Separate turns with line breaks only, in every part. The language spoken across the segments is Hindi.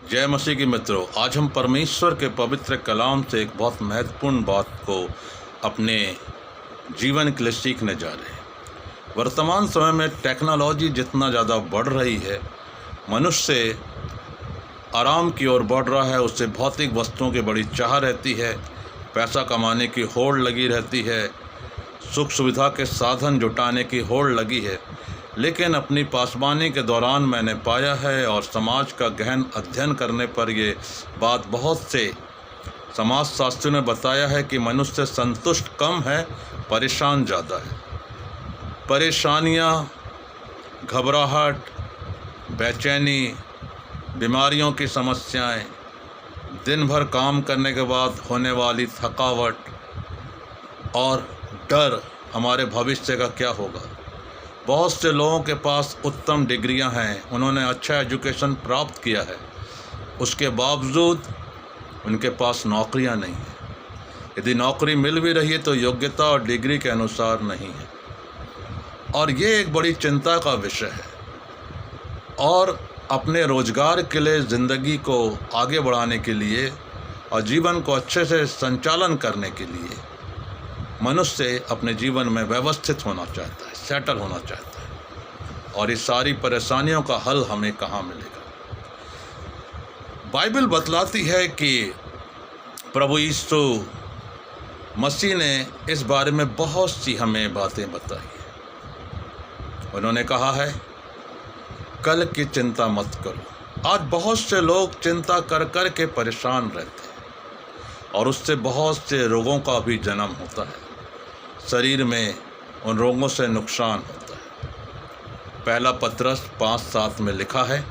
जय मसीह की मित्रों, आज हम परमेश्वर के पवित्र कलाम से एक बहुत महत्वपूर्ण बात को अपने जीवन के लिए सीखने जा रहे हैं। वर्तमान समय में टेक्नोलॉजी जितना ज़्यादा बढ़ रही है, मनुष्य आराम की ओर बढ़ रहा है। उससे भौतिक वस्तुओं की बड़ी चाह रहती है, पैसा कमाने की होड़ लगी रहती है, सुख सुविधा के साधन जुटाने की होड़ लगी है। लेकिन अपनी पासबानी के दौरान मैंने पाया है और समाज का गहन अध्ययन करने पर ये बात बहुत से समाजशास्त्रियों ने बताया है कि मनुष्य संतुष्ट कम है, परेशान ज़्यादा है। परेशानियाँ, घबराहट, बेचैनी, बीमारियों की समस्याएं, दिन भर काम करने के बाद होने वाली थकावट और डर हमारे भविष्य का क्या होगा। बहुत से लोगों के पास उत्तम डिग्रियां हैं, उन्होंने अच्छा एजुकेशन प्राप्त किया है, उसके बावजूद उनके पास नौकरियां नहीं हैं। यदि नौकरी मिल भी रही है तो योग्यता और डिग्री के अनुसार नहीं है, और ये एक बड़ी चिंता का विषय है। और अपने रोजगार के लिए, ज़िंदगी को आगे बढ़ाने के लिए और जीवन को अच्छे से संचालन करने के लिए मनुष्य अपने जीवन में व्यवस्थित होना चाहता है, सेटल होना चाहता है। और इस सारी परेशानियों का हल हमें कहाँ मिलेगा? बाइबल बतलाती है कि प्रभु यीशु मसीह ने इस बारे में बहुत सी हमें बातें बताई हैं। उन्होंने कहा है, कल की चिंता मत करो। आज बहुत से लोग चिंता कर कर के परेशान रहते हैं और उससे बहुत से रोगों का भी जन्म होता है। शरीर में उन रोगों से नुकसान होता है। पहला पत्रस 5:7 में लिखा है,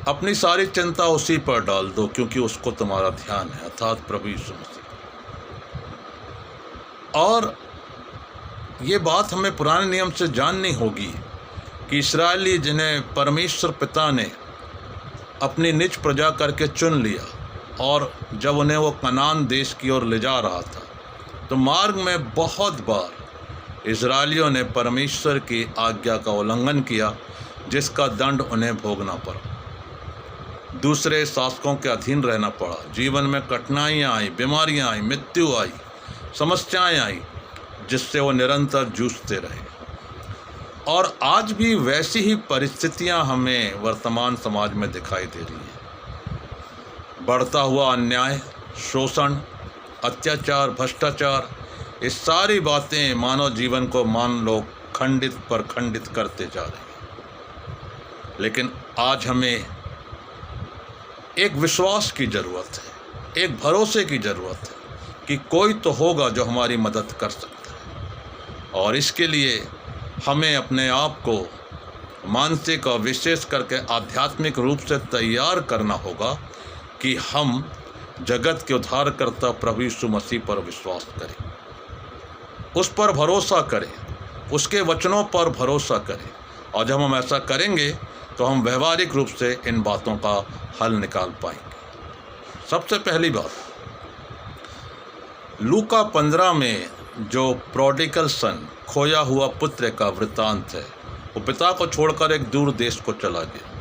अपनी सारी चिंता उसी पर डाल दो क्योंकि उसको तुम्हारा ध्यान है, अर्थात प्रभु यीशु मसीह। और ये बात हमें पुराने नियम से जाननी होगी कि इस्राएली, जिन्हें परमेश्वर पिता ने अपनी निज प्रजा करके चुन लिया, और जब उन्हें वो कनान देश की ओर ले जा रहा था तो मार्ग में बहुत बार इस्राएलियों ने परमेश्वर की आज्ञा का उल्लंघन किया, जिसका दंड उन्हें भोगना पड़ा। दूसरे शासकों के अधीन रहना पड़ा। जीवन में कठिनाइयाँ आई, बीमारियाँ आई, मृत्यु आई, समस्याएं आई, जिससे वो निरंतर जूझते रहे। और आज भी वैसी ही परिस्थितियां हमें वर्तमान समाज में दिखाई दे रही हैं। बढ़ता हुआ अन्याय, शोषण, अत्याचार, भ्रष्टाचार, ये सारी बातें मानव जीवन को मान लो खंडित पर खंडित करते जा रही हैं। लेकिन आज हमें एक विश्वास की ज़रूरत है, एक भरोसे की ज़रूरत है कि कोई तो होगा जो हमारी मदद कर सकता है। और इसके लिए हमें अपने आप को मानसिक और विशेष करके आध्यात्मिक रूप से तैयार करना होगा कि हम जगत के उद्धारकर्ता प्रभु यीशु मसीह पर विश्वास करें, उस पर भरोसा करें, उसके वचनों पर भरोसा करें। और जब हम ऐसा करेंगे तो हम व्यवहारिक रूप से इन बातों का हल निकाल पाएंगे। सबसे पहली बात, लूका 15 में जो प्रोडिगल सन, खोया हुआ पुत्र का वृत्तांत है, वो पिता को छोड़कर एक दूर देश को चला गया,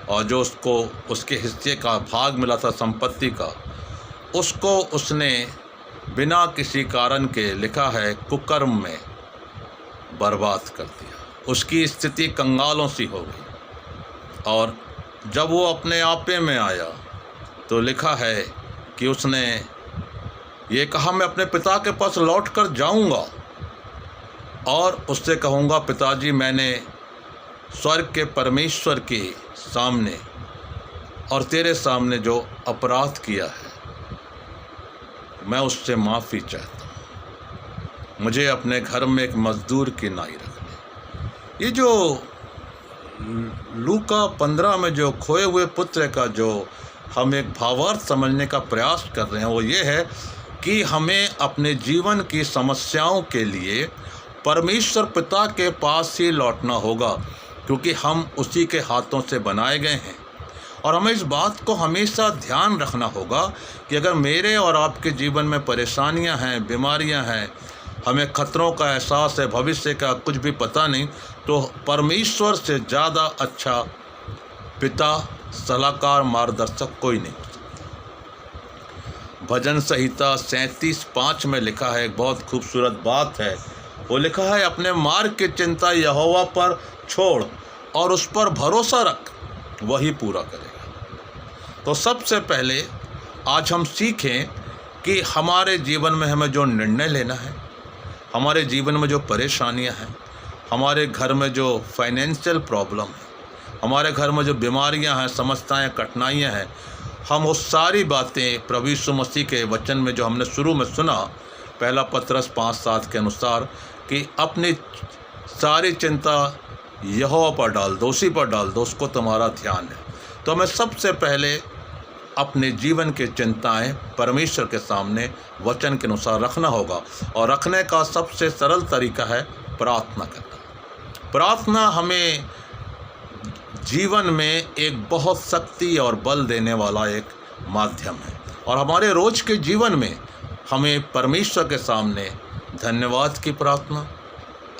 और जो उसको उसके हिस्से का भाग मिला था संपत्ति का, उसको उसने बिना किसी कारण के, लिखा है, कुकर्म में बर्बाद कर दिया। उसकी स्थिति कंगालों सी हो गई। और जब वो अपने आपे में आया तो लिखा है कि उसने ये कहा, मैं अपने पिता के पास लौट कर जाऊँगा और उससे कहूँगा, पिताजी, मैंने स्वर्ग के परमेश्वर के सामने और तेरे सामने जो अपराध किया है, मैं उससे माफ़ी चाहता हूँ। मुझे अपने घर में एक मज़दूर की नाई रख ले। ये जो लूका 15 में जो खोए हुए पुत्र का जो हम एक भावार्थ समझने का प्रयास कर रहे हैं, वो ये है कि हमें अपने जीवन की समस्याओं के लिए परमेश्वर पिता के पास ही लौटना होगा, क्योंकि हम उसी के हाथों से बनाए गए हैं। और हमें इस बात को हमेशा ध्यान रखना होगा कि अगर मेरे और आपके जीवन में परेशानियां हैं, बीमारियां हैं, हमें खतरों का एहसास है, भविष्य का कुछ भी पता नहीं, तो परमेश्वर से ज़्यादा अच्छा पिता सलाहकार, मार्गदर्शक कोई नहीं हो सकता। भजन संहिता 37:5 में लिखा है, एक बहुत खूबसूरत बात है। वो लिखा है, अपने मार्ग की चिंता यहोवा पर छोड़ और उस पर भरोसा रख, वही पूरा करेगा। तो सबसे पहले आज हम सीखें कि हमारे जीवन में हमें जो निर्णय लेना है, हमारे जीवन में जो परेशानियां हैं, हमारे घर में जो फाइनेंशियल प्रॉब्लम है, हमारे घर में जो बीमारियां हैं, समस्याएं, कठिनाइयां हैं, हम वो सारी बातें प्रभु यीशु मसीह के वचन में जो हमने शुरू में सुना, पहला पतरस 5:7 के अनुसार, कि अपनी सारी चिंता यहोवा पर डाल दो, उसी पर डाल दो, उसको तुम्हारा ध्यान है। तो हमें सबसे पहले अपने जीवन की चिंताएं परमेश्वर के सामने वचन के अनुसार रखना होगा, और रखने का सबसे सरल तरीका है प्रार्थना करना। प्रार्थना हमें जीवन में एक बहुत शक्ति और बल देने वाला एक माध्यम है, और हमारे रोज के जीवन में हमें परमेश्वर के सामने धन्यवाद की प्रार्थना,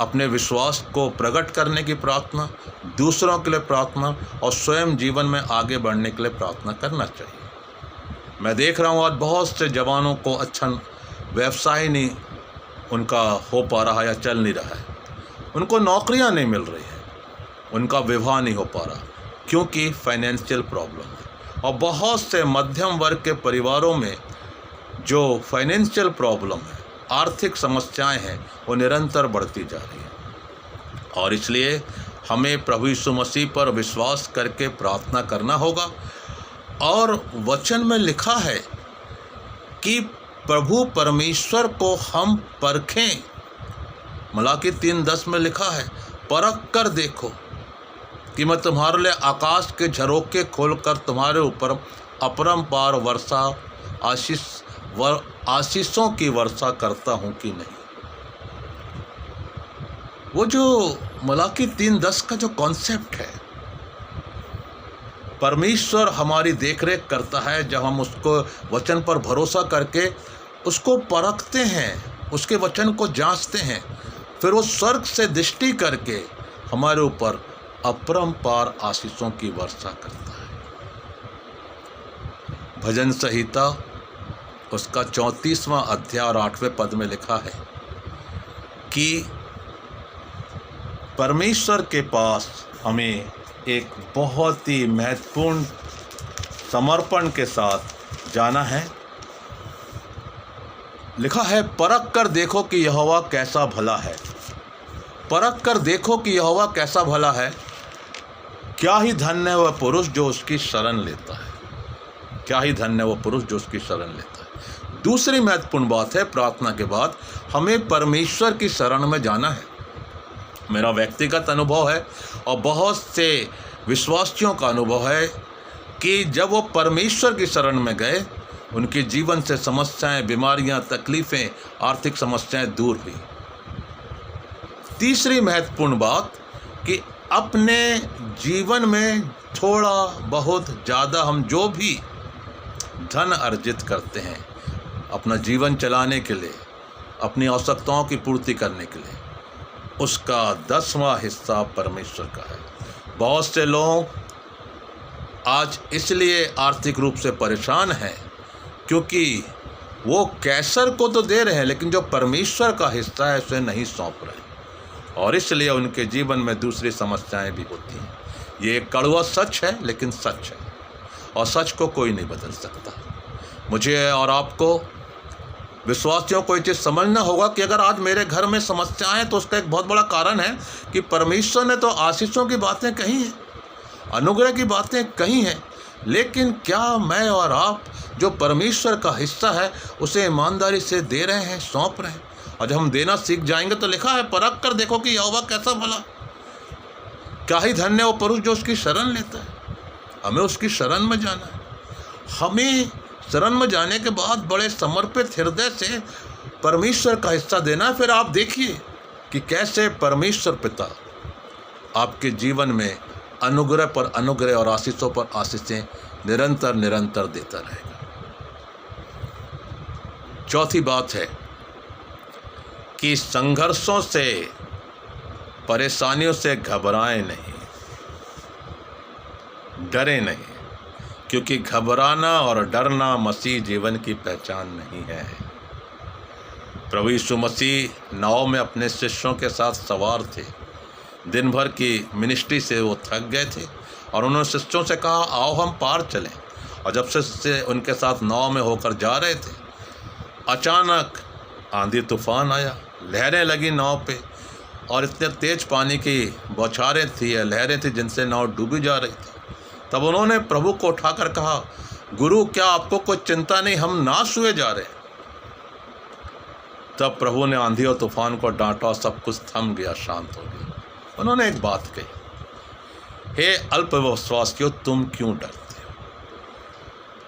अपने विश्वास को प्रकट करने की प्रार्थना, दूसरों के लिए प्रार्थना, और स्वयं जीवन में आगे बढ़ने के लिए प्रार्थना करना चाहिए। मैं देख रहा हूँ आज बहुत से जवानों को अच्छा व्यवसाय नहीं उनका हो पा रहा या चल नहीं रहा है, उनको नौकरियाँ नहीं मिल रही है, उनका विवाह नहीं हो पा रहा, क्योंकि फाइनेंशियल प्रॉब्लम है। और बहुत से मध्यम वर्ग के परिवारों में जो फाइनेंशियल प्रॉब्लम है, आर्थिक समस्याएं हैं, वो निरंतर बढ़ती जा रही है। और इसलिए हमें प्रभु यीशु मसीह पर विश्वास करके प्रार्थना करना होगा। और वचन में लिखा है कि प्रभु परमेश्वर को हम परखें। मलाकी 3:10 में लिखा है, परख कर देखो कि मैं तुम्हारे लिए आकाश के झरोखे खोलकर तुम्हारे ऊपर अपरंपार वर्षा, आशीषों की वर्षा करता हूँ कि नहीं। वो जो मलाकी 3:10 का जो कॉन्सेप्ट है, परमेश्वर हमारी देखरेख करता है जब हम उसको वचन पर भरोसा करके उसको परखते हैं, उसके वचन को जांचते हैं, फिर वो स्वर्ग से दृष्टि करके हमारे ऊपर अपरंपार आशीषों की वर्षा करता है। भजन संहिता उसका 34वां अध्याय और 8वें पद में लिखा है कि परमेश्वर के पास हमें एक बहुत ही महत्वपूर्ण समर्पण के साथ जाना है। लिखा है, परख कर देखो कि यहोवा कैसा भला है। परख कर देखो कि यहोवा कैसा भला है, क्या ही धन्य है वह पुरुष जो उसकी शरण लेता है। क्या ही धन्य है वह पुरुष जो उसकी शरण लेता है। दूसरी महत्वपूर्ण बात है, प्रार्थना के बाद हमें परमेश्वर की शरण में जाना है। मेरा व्यक्तिगत अनुभव है और बहुत से विश्वासियों का अनुभव है कि जब वो परमेश्वर की शरण में गए, उनके जीवन से समस्याएं, बीमारियां, तकलीफ़ें, आर्थिक समस्याएं दूर हुई। तीसरी महत्वपूर्ण बात कि अपने जीवन में थोड़ा बहुत ज़्यादा हम जो भी धन अर्जित करते हैं अपना जीवन चलाने के लिए, अपनी आवश्यकताओं की पूर्ति करने के लिए, उसका 10वां हिस्सा परमेश्वर का है। बहुत से लोग आज इसलिए आर्थिक रूप से परेशान हैं क्योंकि वो कैसर को तो दे रहे हैं, लेकिन जो परमेश्वर का हिस्सा है उसे नहीं सौंप रहे, और इसलिए उनके जीवन में दूसरी समस्याएं भी होती हैं। ये एक कड़वा सच है, लेकिन सच है, और सच को कोई नहीं बदल सकता। मुझे और आपको, विश्वासियों को ये चीज़ समझना होगा कि अगर आज मेरे घर में समस्याएं हैं तो उसका एक बहुत बड़ा कारण है कि परमेश्वर ने तो आशीषों की बातें कही हैं, अनुग्रह की बातें कही हैं, लेकिन क्या मैं और आप जो परमेश्वर का हिस्सा है उसे ईमानदारी से दे रहे हैं, सौंप रहे हैं? और जब हम देना सीख जाएंगे तो लिखा है, परख कर देखो कि यहोवा कैसा भला, क्या ही धन्य वो पुरुष जो उसकी शरण लेता है। हमें उसकी शरण में जाना है। हमें शरण में जाने के बाद बड़े समर्पित हृदय से परमेश्वर का हिस्सा देना है। फिर आप देखिए कि कैसे परमेश्वर पिता आपके जीवन में अनुग्रह पर अनुग्रह और आशीषों पर आशीषें निरंतर निरंतर देता रहेगा। चौथी बात है कि संघर्षों से, परेशानियों से घबराएं नहीं, डरे नहीं। क्योंकि घबराना और डरना मसीह जीवन की पहचान नहीं है। प्रभु यीशु मसीह नाव में अपने शिष्यों के साथ सवार थे। दिन भर की मिनिस्ट्री से वो थक गए थे और उन्होंने शिष्यों से कहा, आओ हम पार चलें। और जब शिष्य उनके साथ नाव में होकर जा रहे थे, अचानक आंधी तूफान आया, लहरें लगी नाव पे और इतने तेज पानी की बौछारें थी या लहरें थी जिनसे नाव डूबी जा रही थी। तब उन्होंने प्रभु को उठाकर कहा, गुरु क्या आपको कोई चिंता नहीं, हम नाश हुए जा रहे हैं। तब प्रभु ने आंधी और तूफान को डांटा, सब कुछ थम गया, शांत हो गया। उन्होंने एक बात कही, हे अल्पविश्वासियों, तुम क्यों डरते हो?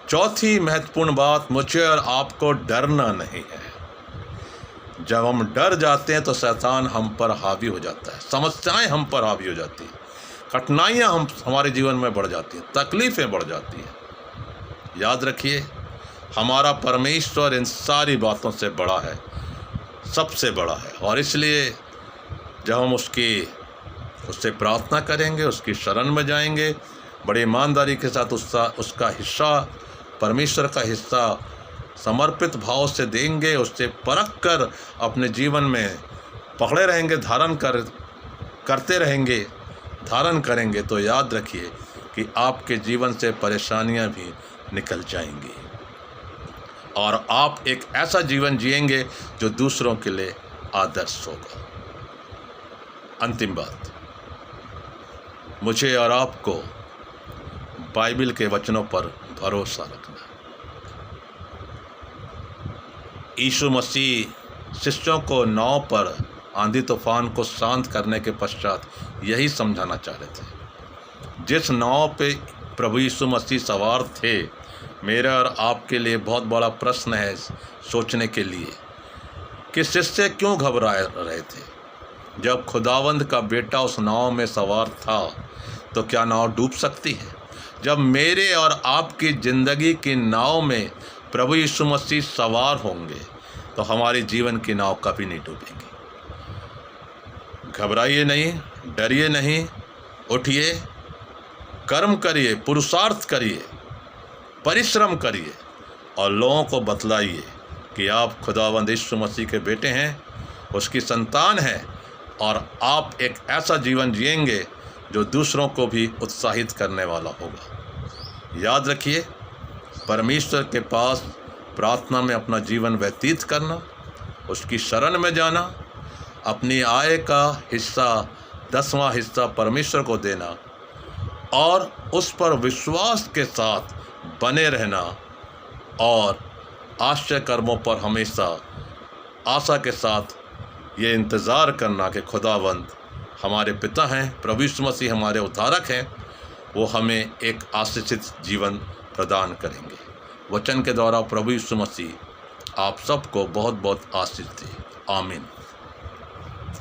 चौथी महत्वपूर्ण बात, मुझे और आपको डरना नहीं है। जब हम डर जाते हैं तो शैतान हम पर हावी हो जाता है, समस्याएं हम पर हावी हो जाती हैं, कठिनाइयां हमारे जीवन में बढ़ जाती हैं, तकलीफ़ें बढ़ जाती हैं। याद रखिए, हमारा परमेश्वर इन सारी बातों से बड़ा है, सबसे बड़ा है। और इसलिए जब हम उससे प्रार्थना करेंगे, उसकी शरण में जाएंगे, बड़ी ईमानदारी के साथ उसका हिस्सा, परमेश्वर का हिस्सा समर्पित भाव से देंगे, उससे परख कर अपने जीवन में पकड़े रहेंगे, करते रहेंगे, धारण करेंगे, तो याद रखिए कि आपके जीवन से परेशानियां भी निकल जाएंगी और आप एक ऐसा जीवन जिएंगे जो दूसरों के लिए आदर्श होगा। अंतिम बात, मुझे और आपको बाइबल के वचनों पर भरोसा रखना है। यीशु मसीह शिष्यों को नाव पर आंधी तूफान को शांत करने के पश्चात यही समझाना चाह रहे थे। जिस नाव पे प्रभु यीशु मसीह सवार थे, मेरा और आपके लिए बहुत बड़ा प्रश्न है सोचने के लिए कि शिष्य क्यों घबरा रहे थे। जब खुदावंद का बेटा उस नाव में सवार था तो क्या नाव डूब सकती है? जब मेरे और आपकी ज़िंदगी की नाव में प्रभु यीशु मसीह सवार होंगे तो हमारी जीवन की नाव कभी नहीं डूबेगी। घबराइए नहीं, डरिए नहीं, उठिए, कर्म करिए, पुरुषार्थ करिए, परिश्रम करिए और लोगों को बतलाइए कि आप खुदावंद यीशु मसीह के बेटे हैं, उसकी संतान हैं और आप एक ऐसा जीवन जिएंगे जो दूसरों को भी उत्साहित करने वाला होगा। याद रखिए, परमेश्वर के पास प्रार्थना में अपना जीवन व्यतीत करना, उसकी शरण में जाना, अपनी आय का हिस्सा, 10वां हिस्सा परमेश्वर को देना और उस पर विश्वास के साथ बने रहना और आश्चर्य कर्मों पर हमेशा आशा के साथ ये इंतज़ार करना कि खुदावंद हमारे पिता हैं, प्रभु यीशु मसीह हमारे उद्धारक हैं, वो हमें एक आशीषित जीवन प्रदान करेंगे। वचन के द्वारा प्रभु यीशु मसीह आप सबको बहुत बहुत आशीष दे। आमीन।